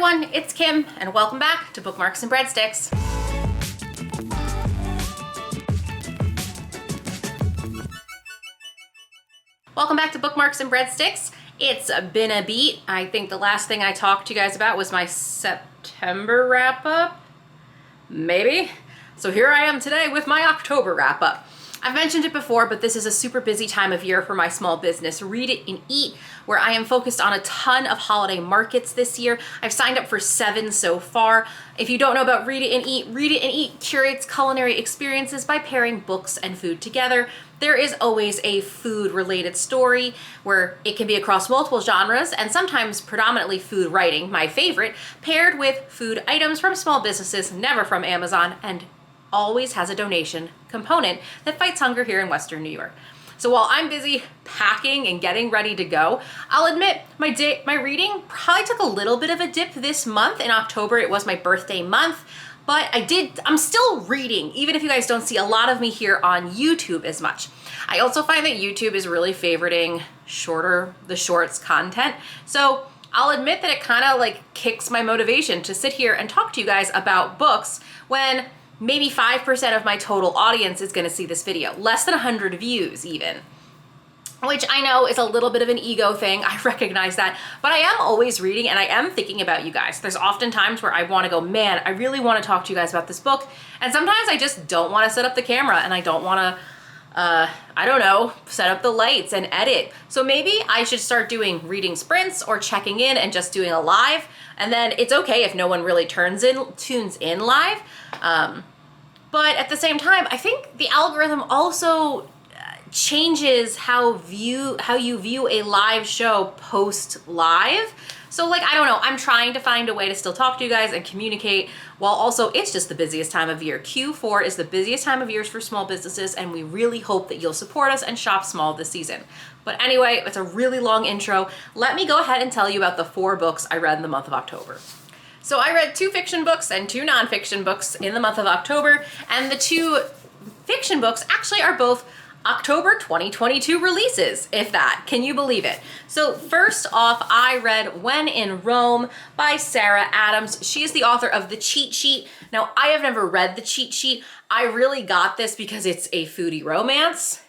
everyone, it's Kim, and welcome back to Bookmarks and Breadsticks. Welcome back to Bookmarks and Breadsticks. It's been a beat. I think the last thing I talked to you guys about was my September wrap-up, maybe? So here I am today with my October wrap-up. I've mentioned it before, but this is a super busy time of year for my small business, Read It and Eat, where I am focused on a ton of holiday markets this year. I've signed up for 7 so far. If you don't know about Read It and Eat curates culinary experiences by pairing books and food together. There is always a food-related story where it can be across multiple genres and sometimes predominantly food writing, my favorite, paired with food items from small businesses, never from Amazon, and always has a donation component that fights hunger here in Western New York. So while I'm busy packing and getting ready to go, I'll admit my reading probably took a little bit of a dip this month. In October, it was my birthday month, but I'm still reading, even if you guys don't see a lot of me here on YouTube as much. I also find that YouTube is really favoriting the shorts content. So I'll admit that it kind of like kicks my motivation to sit here and talk to you guys about books when maybe 5% of my total audience is going to see this video, less than 100 views even, which I know is a little bit of an ego thing. I recognize that, but I am always reading and I am thinking about you guys. There's often times where I want to go, man, I really want to talk to you guys about this book. And sometimes I just don't want to set up the camera and I don't want to, I don't know, set up the lights and edit. So maybe I should start doing reading sprints or checking in and just doing a live. And then it's okay if no one really tunes in live. But at the same time, I think the algorithm also changes how you view a live show post live. So like, I don't know, I'm trying to find a way to still talk to you guys and communicate while also it's just the busiest time of year. Q4 is the busiest time of year for small businesses, and we really hope that you'll support us and shop small this season. But anyway, it's a really long intro. Let me go ahead and tell you about the 4 books I read in the month of October. So I read 2 fiction books and 2 nonfiction books in the month of October, and the 2 fiction books actually are both October 2022 releases, if that. Can you believe it? So first off, I read When in Rome by Sarah Adams. She is the author of The Cheat Sheet. Now, I have never read The Cheat Sheet. I really got this because it's a foodie romance,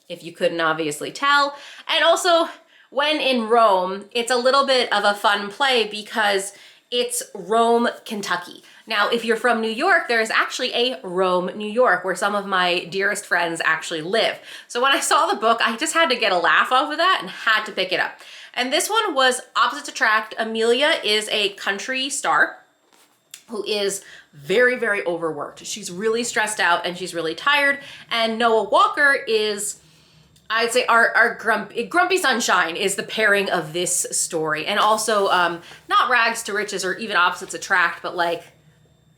if you couldn't obviously tell. And also, When in Rome, it's a little bit of a fun play because it's Rome, Kentucky. Now, if you're from New York, there is actually a Rome, New York, where some of my dearest friends actually live. So when I saw the book, I just had to get a laugh off of that and had to pick it up. And this one was opposites attract. Amelia is a country star who is very, very overworked. She's really stressed out and she's really tired. And Noah Walker is, I'd say our Grumpy Sunshine is the pairing of this story. And also not rags to riches or even opposites attract, but like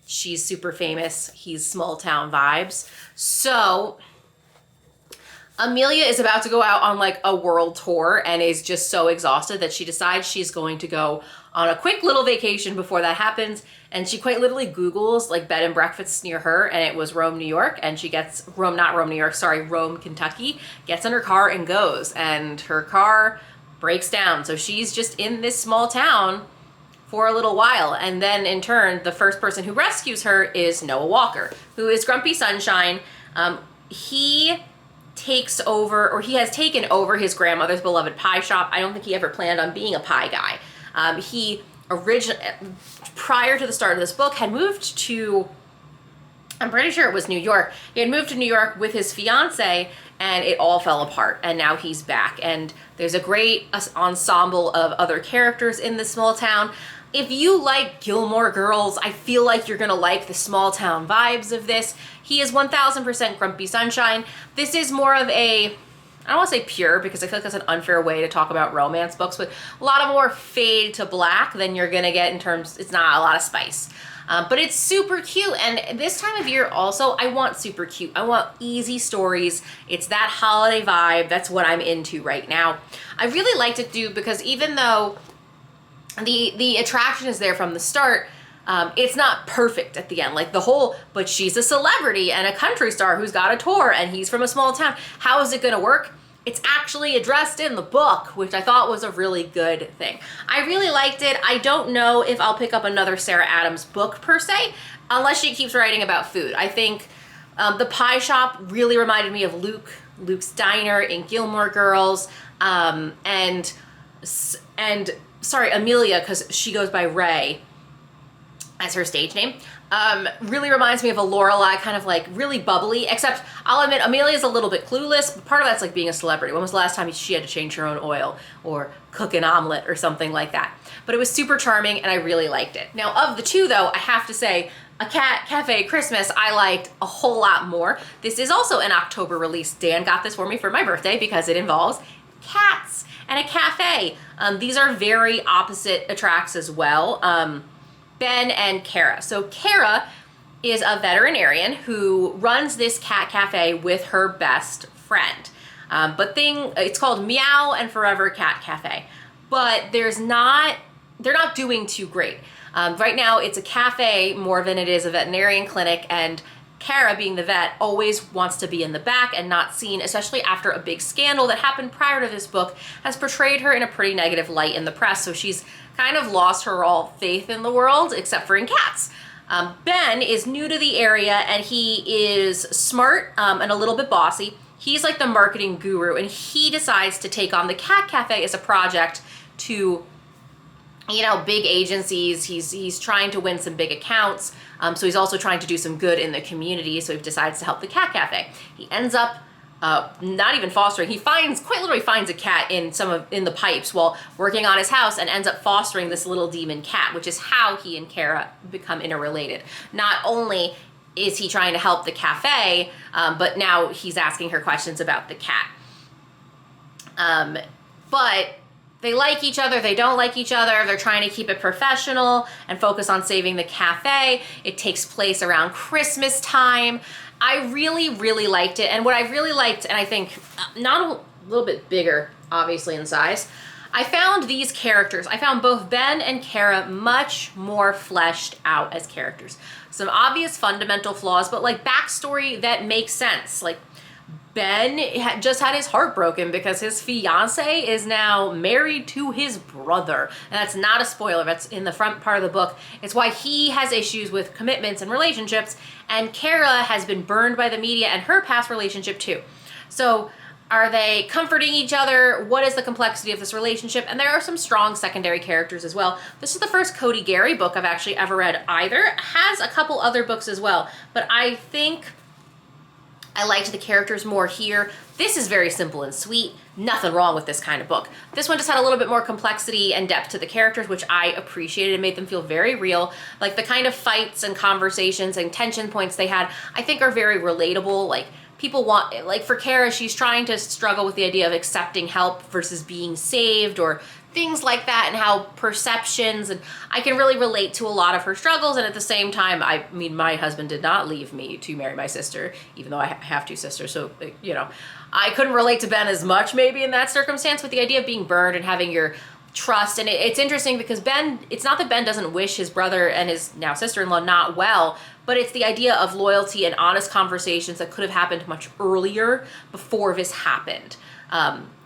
she's super famous. He's small town vibes. So Amelia is about to go out on like a world tour and is just so exhausted that she decides she's going to go on a quick little vacation before that happens. And she quite literally Googles like bed and breakfasts near her, and it was Rome, New York. And she gets Rome, Kentucky, gets in her car and goes. And her car breaks down. So she's just in this small town for a little while. And then in turn, the first person who rescues her is Noah Walker, who is Grumpy Sunshine. He takes over, or he has taken over his grandmother's beloved pie shop. I don't think he ever planned on being a pie guy. He originally, prior to the start of this book, had moved to, I'm pretty sure it was New York. He had moved to New York with his fiance and it all fell apart, and now he's back. And there's a great ensemble of other characters in this small town. If you like Gilmore Girls, I feel like you're gonna like the small town vibes of this. He is 1000% Grumpy Sunshine. This is more of a, I don't want to say pure because I feel like that's an unfair way to talk about romance books, but a lot of more fade to black than you're gonna get in terms, it's not a lot of spice. But it's super cute, and this time of year also, I want super cute. I want easy stories. It's that holiday vibe. That's what I'm into right now. I really liked it too because even though the attraction is there from the start, it's not perfect at the end. Like the whole, but she's a celebrity and a country star who's got a tour and he's from a small town. How is it gonna work? it's actually addressed in the book, which I thought was a really good thing. I really liked it. I don't know if I'll pick up another Sarah Adams book per se, unless she keeps writing about food. I think the pie shop really reminded me of Luke's Diner in Gilmore Girls, and sorry, Amelia, because she goes by Ray as her stage name. Really reminds me of a Lorelai, kind of like really bubbly, except I'll admit Amelia's a little bit clueless, but part of that's like being a celebrity. When was the last time she had to change her own oil or cook an omelet or something like that? But it was super charming and I really liked it. Now of the two though, I have to say A Cat Cafe Christmas I liked a whole lot more. This is also an October release. Dan got this for me for my birthday because it involves cats and a cafe. These are very opposite attracts as well. Ben and Kara. So Kara is a veterinarian who runs this cat cafe with her best friend. It's called Meow and Forever Cat Cafe. But they're not doing too great. Right now it's a cafe more than it is a veterinarian clinic, and Kara, being the vet, always wants to be in the back and not seen, especially after a big scandal that happened prior to this book has portrayed her in a pretty negative light in the press. So she's kind of lost her all faith in the world, except for in cats. Ben is new to the area and he is smart and a little bit bossy. He's like the marketing guru, and he decides to take on the cat cafe as a project to, big agencies. He's trying to win some big accounts. So he's also trying to do some good in the community. So he decides to help the cat cafe. He ends up not even fostering. He quite literally finds a cat in the pipes while working on his house, and ends up fostering this little demon cat, which is how he and Kara become interrelated. Not only is he trying to help the cafe, but now he's asking her questions about the cat. But they like each other, they don't like each other, they're trying to keep it professional and focus on saving the cafe. It takes place around Christmas time. I really, really liked it. And what I really liked, and I think not a little bit bigger, obviously, in size, I found these characters, I found both Ben and Kara much more fleshed out as characters. Some obvious fundamental flaws, but like backstory that makes sense. Like Ben just had his heart broken because his fiance is now married to his brother. And that's not a spoiler, that's in the front part of the book. It's why he has issues with commitments and relationships, and Kara has been burned by the media and her past relationship too. So are they comforting each other? What is the complexity of this relationship? And there are some strong secondary characters as well. This is the first Cody Gary book I've actually ever read either. It has a couple other books as well, but I think I liked the characters more here. This is very simple and sweet. Nothing wrong with this kind of book. This one just had a little bit more complexity and depth to the characters, which I appreciated. It made them feel very real. Like the kind of fights and conversations and tension points they had, I think are very relatable. Like people want, like for Kara, she's trying to struggle with the idea of accepting help versus being saved, or things like that, and how perceptions, and I can really relate to a lot of her struggles. And at the same time, I mean, my husband did not leave me to marry my sister, even though I have two sisters. So, I couldn't relate to Ben as much maybe in that circumstance, with the idea of being burned and having your trust. And it's interesting because Ben, it's not that Ben doesn't wish his brother and his now sister-in-law not well, but it's the idea of loyalty and honest conversations that could have happened much earlier before this happened.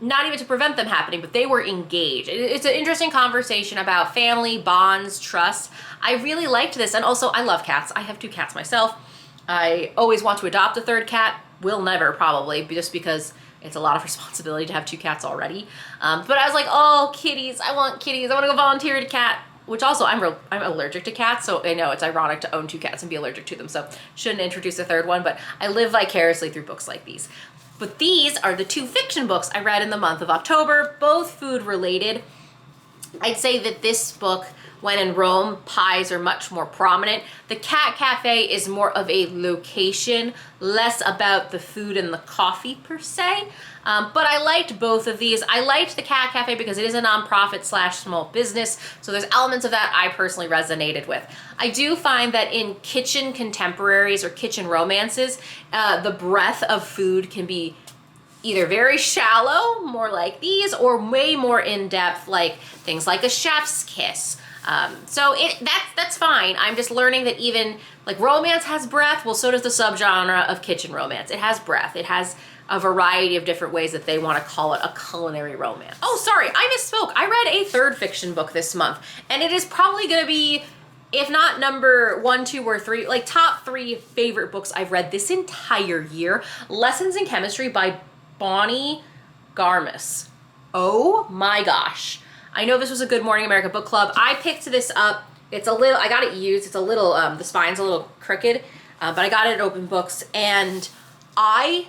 Not even to prevent them happening, but they were engaged. It's an interesting conversation about family, bonds, trust. I really liked this. And also, I love cats. I have 2 cats myself. I always want to adopt a 3rd cat. Will never, probably, just because it's a lot of responsibility to have 2 cats already. But I was like, oh, kitties. I want kitties. I want to go volunteer at a cat. Which also, I'm allergic to cats, so I know it's ironic to own 2 cats and be allergic to them. So shouldn't introduce a 3rd one, but I live vicariously through books like these. But these are the 2 fiction books I read in the month of October, both food related. I'd say that this book, when in Rome, pies are much more prominent. The Cat Cafe is more of a location, less about the food and the coffee per se. But I liked both of these. I liked the Cat Cafe because it is a nonprofit / small business. So there's elements of that I personally resonated with. I do find that in kitchen contemporaries or kitchen romances, the breadth of food can be either very shallow, more like these, or way more in-depth, like things like A Chef's Kiss. So that's fine. I'm just learning that even like romance has breadth. Well, so does the subgenre of kitchen romance. It has breadth. It has a variety of different ways that they want to call it a culinary romance. Oh, sorry, I misspoke. I read a third fiction book this month, and it is probably going to be, if not number 1, 2, or 3, like top 3 favorite books I've read this entire year. Lessons in Chemistry by Bonnie Garmus. Oh my gosh. I know this was a Good Morning America book club. I picked this up. It's a little, I got it used. It's a little, the spine's a little crooked, but I got it at Open Books, and I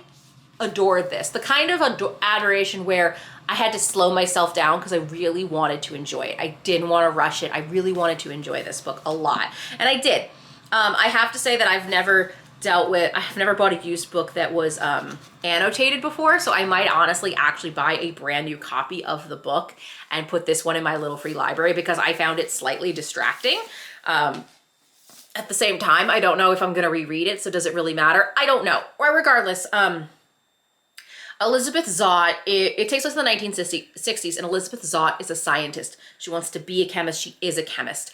adored this. The kind of adoration where I had to slow myself down because I really wanted to enjoy it. I didn't want to rush it. I really wanted to enjoy this book a lot, and I did. I have to say that I've never bought a used book that was annotated before, so I might honestly actually buy a brand new copy of the book and put this one in my little free library because I found it slightly distracting. At the same time, I don't know if I'm going to reread it, so does it really matter? I don't know. Or regardless, Elizabeth Zott, it takes place in the 1960s, and Elizabeth Zott is a scientist. She wants to be a chemist. She is a chemist.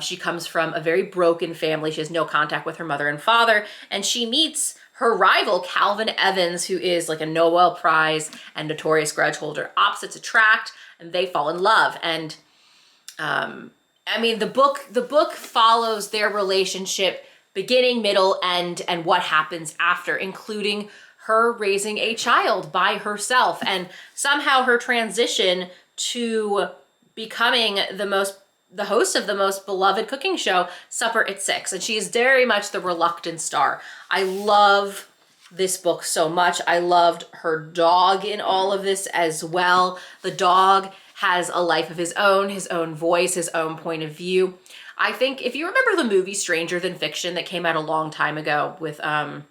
She comes from a very broken family. She has no contact with her mother and father, and she meets her rival, Calvin Evans, who is like a Nobel Prize and notorious grudge holder. Opposites attract, and they fall in love. And I mean, the book follows their relationship, beginning, middle, end, and what happens after, including her raising a child by herself, and somehow her transition to becoming the host of the most beloved cooking show, Supper at 6. And she is very much the reluctant star. I love this book so much. I loved her dog in all of this as well. The dog has a life of his own voice, his own point of view. I think if you remember the movie Stranger Than Fiction that came out a long time ago with, oh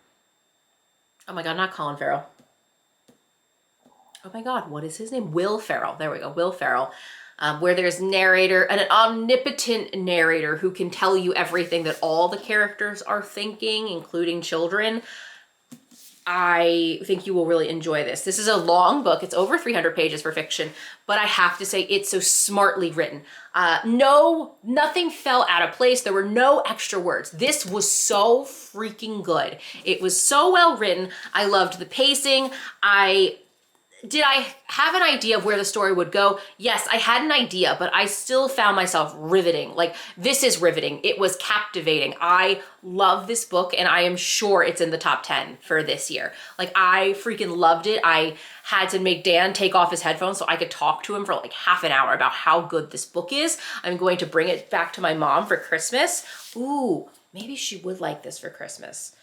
my God, not Colin Farrell. Oh my God, what is his name? Will Ferrell. There we go, Will Ferrell. Where there's narrator, and an omnipotent narrator who can tell you everything that all the characters are thinking, including children. I think you will really enjoy this. This is a long book. It's over 300 pages for fiction, but I have to say it's so smartly written. Nothing fell out of place. There were no extra words. This was so freaking good. It was so well written. I loved the pacing. Did I have an idea of where the story would go? Yes, I had an idea, but I still found myself riveting. Like, this is riveting. It was captivating. I love this book, and I am sure it's in the top 10 for this year. Like, I freaking loved it. I had to make Dan take off his headphones so I could talk to him for like half an hour about how good this book is. I'm going to bring it back to my mom for Christmas. Ooh, maybe she would like this for Christmas.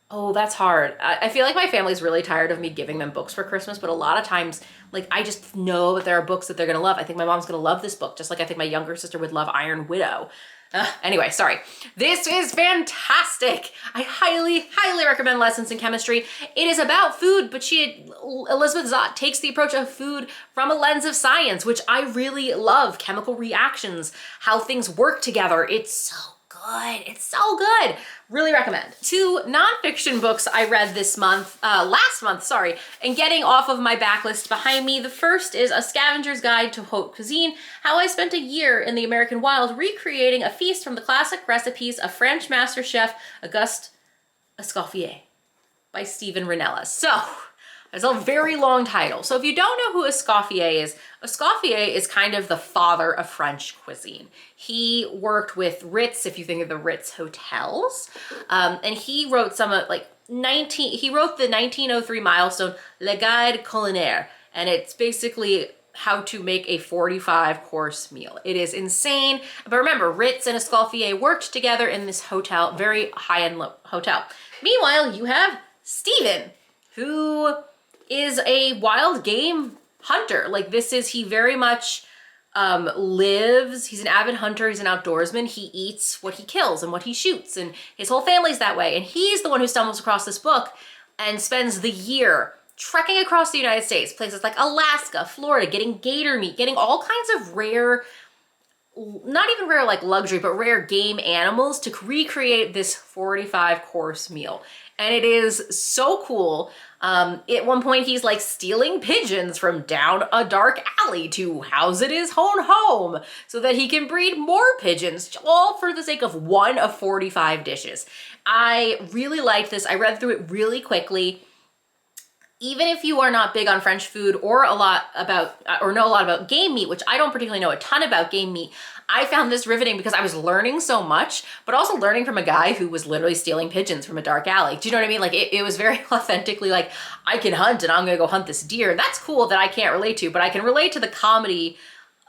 Oh, that's hard. I feel like my family's really tired of me giving them books for Christmas, but a lot of times, like, I just know that there are books that they're gonna love. I think my mom's gonna love this book, just like I think my younger sister would love Iron Widow. Anyway, sorry. This is fantastic. I highly, highly recommend Lessons in Chemistry. It is about food, but Elizabeth Zott takes the approach of food from a lens of science, which I really love. Chemical reactions, how things work together. It's so good. It's so good. Really recommend. 2 nonfiction books I read last month, and getting off of my backlist behind me. The first is A Scavenger's Guide to Haute Cuisine, How I Spent a Year in the American Wild Recreating a Feast from the Classic Recipes of French Master Chef Auguste Escoffier by Stephen Ranella. So, it's a very long title. So if you don't know who Escoffier is kind of the father of French cuisine. He worked with Ritz, if you think of the Ritz hotels, and he wrote he wrote the 1903 milestone Le Guide Culinaire, and it's basically how to make a 45-course meal. It is insane. But remember, Ritz and Escoffier worked together in this hotel, very high-end hotel. Meanwhile, you have Stephen, who is a wild game hunter. Like, he very much he's an avid hunter, he's an outdoorsman. He eats what he kills and what he shoots, and his whole family's that way. And he's the one who stumbles across this book and spends the year trekking across the United States, places like Alaska, Florida, getting gator meat, getting all kinds of rare, not even rare like luxury, but rare game animals to recreate this 45-course meal. And it is so cool. At one point, he's like stealing pigeons from down a dark alley to house at his own home so that he can breed more pigeons, all for the sake of one of 45 dishes. I really liked this. I read through it really quickly. even if you are not big on French food or know a lot about game meat, which I don't particularly know a ton about game meat, I found this riveting because I was learning so much, but also learning from a guy who was literally stealing pigeons from a dark alley. Do you know what I mean? Like it was very authentically like, I can hunt and I'm gonna go hunt this deer. And that's cool that I can't relate to, but I can relate to the comedy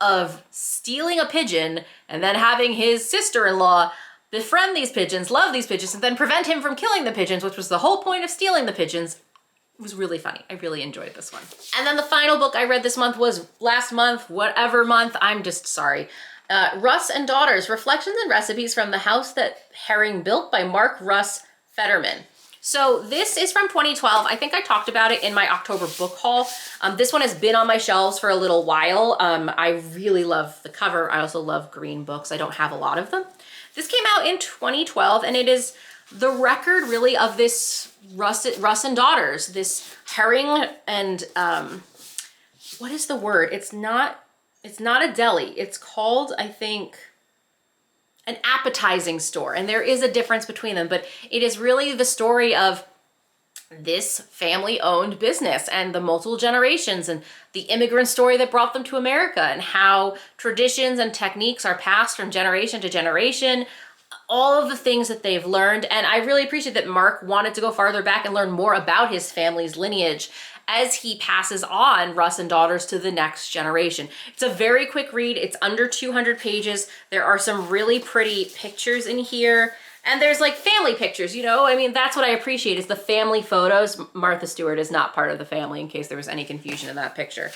of stealing a pigeon and then having his sister-in-law befriend these pigeons, love these pigeons, and then prevent him from killing the pigeons, which was the whole point of stealing the pigeons. It was really funny. I really enjoyed this one. And then the final book I read this month was last month, whatever month, I'm just sorry. Russ and Daughters, Reflections and Recipes from the House That Herring Built by Mark Russ Fetterman. So this is from 2012. I think I talked about it in my October book haul. This one has been on my shelves for a little while. I really love the cover. I also love green books. I don't have a lot of them. This came out in 2012 and it is the record really of this Russ and Daughters, this herring and, what is the word? It's not a deli. It's called, I think, an appetizing store. And there is a difference between them, but it is really the story of this family-owned business and the multiple generations and the immigrant story that brought them to America and how traditions and techniques are passed from generation to generation, all of the things that they've learned. And I really appreciate that Mark wanted to go farther back and learn more about his family's lineage as he passes on Russ and Daughters to the next generation. It's a very quick read. It's under 200 pages. There are some really pretty pictures in here. And there's like family pictures, you know? I mean, that's what I appreciate is the family photos. Martha Stewart is not part of the family in case there was any confusion in that picture.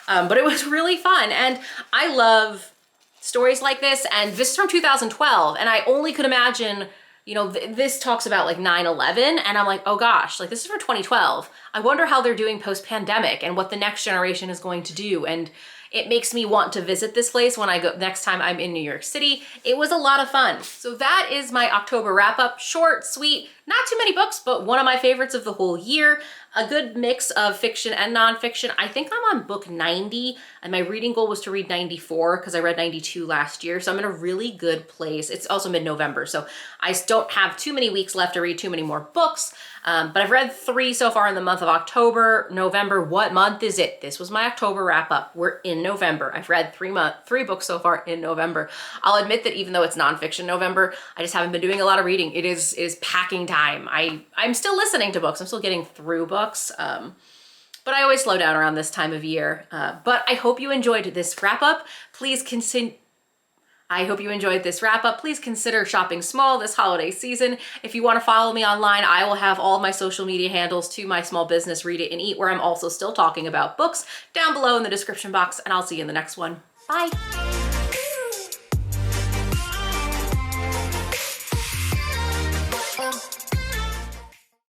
But it was really fun. And I love stories like this. And this is from 2012. And I only could imagine, you know, this talks about like 9/11 and I'm like, oh gosh, like this is from 2012. I wonder how they're doing post-pandemic and what the next generation is going to do. And it makes me want to visit this place when I go next time I'm in New York City. It was a lot of fun. So that is my October wrap up. Short, sweet, not too many books, but one of my favorites of the whole year. A good mix of fiction and nonfiction. I think I'm on book 90 and my reading goal was to read 94 because I read 92 last year. So I'm in a really good place. It's also mid-November, so I don't have too many weeks left to read too many more books. But I've read 3 so far in the month of October. November, what month is it? This was my October wrap up. We're in November. I've read 3 books so far in November. I'll admit that even though it's nonfiction November, I just haven't been doing a lot of reading. It is packing time. I'm still listening to books. I'm still getting through books. But I always slow down around this time of year. But I hope you enjoyed this wrap up. Please consider shopping small this holiday season. If you want to follow me online, I will have all of my social media handles to my small business Read It and Eat, where I'm also still talking about books, down below in the description box, and I'll see you in the next one. Bye.